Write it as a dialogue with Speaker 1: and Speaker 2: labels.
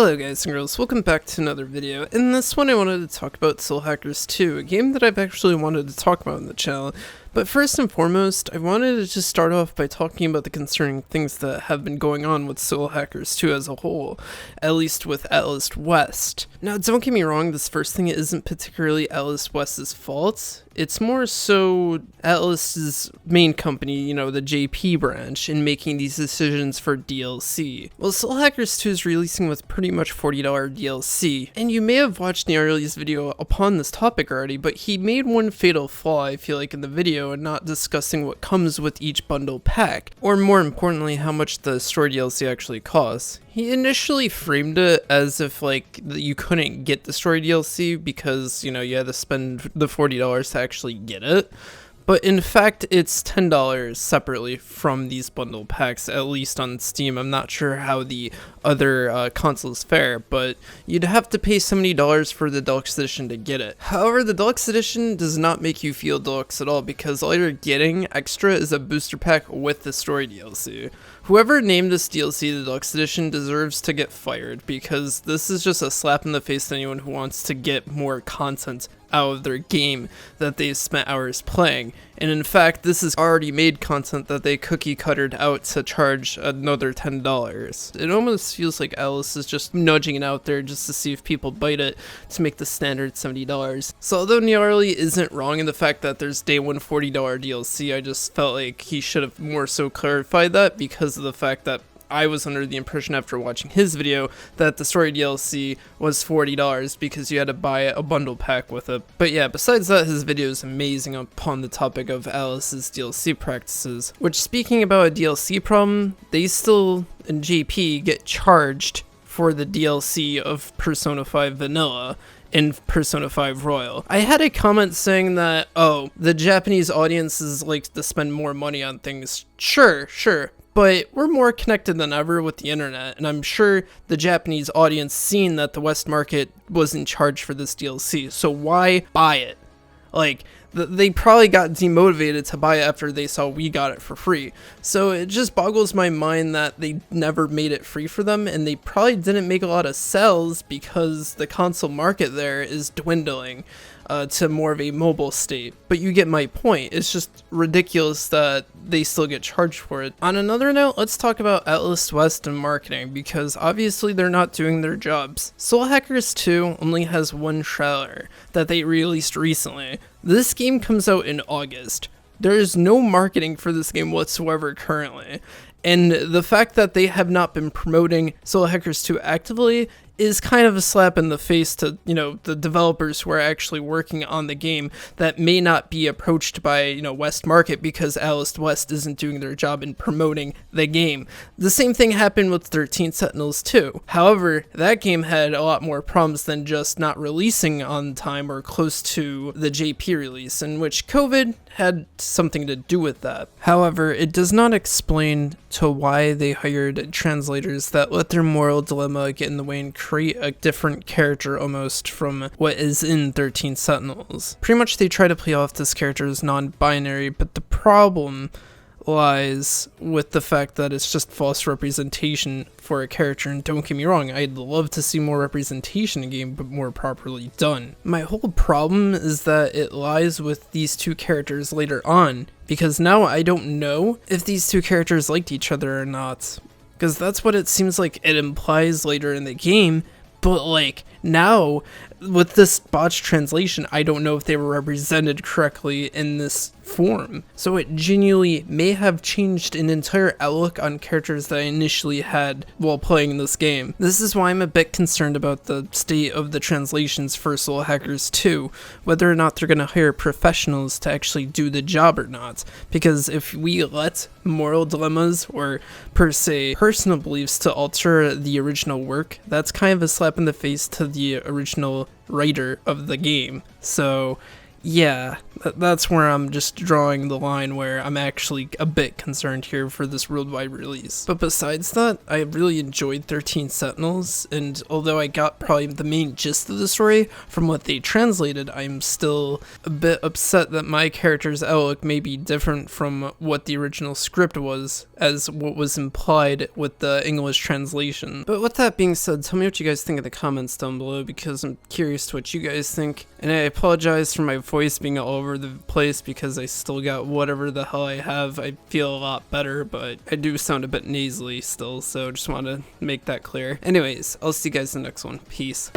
Speaker 1: Hello guys and girls, welcome back to another video. In this one I wanted to talk about Soul Hackers 2, a game that I've actually wanted to talk about on the channel. But first and foremost, I wanted to just start off by talking about the concerning things that have been going on with Soul Hackers 2 as a whole, at least with Atlas West. Now don't get me wrong, this first thing isn't particularly Atlas West's fault. It's more so Atlas's main company, the JP branch, in making these decisions for DLC. Well, Soul Hackers 2 is releasing with pretty much $40 DLC, and you may have watched Nearly's video upon this topic already, but he made one fatal flaw, I feel like, in the video, and not discussing what comes with each bundle pack, or more importantly, how much the story DLC actually costs. He initially framed it as if, you couldn't get the story DLC because, you had to spend the $40 to actually get it. But in fact, it's $10 separately from these bundle packs, at least on Steam. I'm not sure how the other consoles fare, but you'd have to pay $70 for the Deluxe Edition to get it. However, the Deluxe Edition does not make you feel deluxe at all, because all you're getting extra is a booster pack with the story DLC. Whoever named this DLC the Deluxe Edition deserves to get fired, because this is just a slap in the face to anyone who wants to get more content out of their game that they've spent hours playing. And in fact, this is already made content that they cookie cuttered out to charge another $10. It almost feels like Atlas is just nudging it out there just to see if people bite it to make the standard $70. So although Nearly isn't wrong in the fact that there's day one $40 DLC, I just felt like he should have more so clarified that, because of the fact that I was under the impression after watching his video that the story DLC was $40 because you had to buy a bundle pack with it. But yeah, besides that, his video is amazing upon the topic of Atlas's DLC practices. Which, speaking about a DLC problem, they still, in JP, get charged for the DLC of Persona 5 Vanilla in Persona 5 Royal. I had a comment saying that, oh, the Japanese audiences like to spend more money on things. Sure. But we're more connected than ever with the internet, and I'm sure the Japanese audience seen that the West market was in charge for this DLC, so why buy it? They probably got demotivated to buy it after they saw we got it for free. So it just boggles my mind that they never made it free for them, and they probably didn't make a lot of sales because the console market there is dwindling to more of a mobile state. But you get my point. It's just ridiculous that they still get charged for it. On another note, let's talk about Atlas West and marketing, because obviously they're not doing their jobs. Soul Hackers 2 only has one trailer that they released recently. This game comes out in August. There is no marketing for this game whatsoever currently. And the fact that they have not been promoting Soul Hackers 2 actively is kind of a slap in the face to, the developers who are actually working on the game that may not be approached by, West Market because Atlas West isn't doing their job in promoting the game. The same thing happened with 13 Sentinels too. However, that game had a lot more problems than just not releasing on time or close to the JP release, in which COVID had something to do with that. However, it does not explain to why they hired translators that let their moral dilemma get in the way and create a different character almost from what is in 13 Sentinels. Pretty much they try to play off this character as non-binary, but the problem lies with the fact that it's just false representation for a character. And don't get me wrong, I'd love to see more representation in the game, but more properly done. My whole problem is that it lies with these two characters later on, because now I don't know if these two characters liked each other or not, because that's what it seems like it implies later in the game. But now with this botched translation, I don't know if they were represented correctly in this form. So it genuinely may have changed an entire outlook on characters that I initially had while playing this game. This is why I'm a bit concerned about the state of the translations for Soul Hackers 2, whether or not they're going to hire professionals to actually do the job or not. Because if we let moral dilemmas or per se personal beliefs to alter the original work, that's kind of a slap in the face to the original writer of the game. So yeah, That's where I'm just drawing the line where I'm actually a bit concerned here for this worldwide release. But besides that, I really enjoyed 13 Sentinels, and although I got probably the main gist of the story from what they translated, I'm still a bit upset that my character's outlook may be different from what the original script was, as what was implied with the English translation. But with that being said, tell me what you guys think in the comments down below, because I'm curious to what you guys think. And I apologize for my voice being all over the place because I still got whatever the hell I have. I feel a lot better, but I do sound a bit nasally still, so just want to make that clear. Anyways, I'll see you guys in the next one. Peace.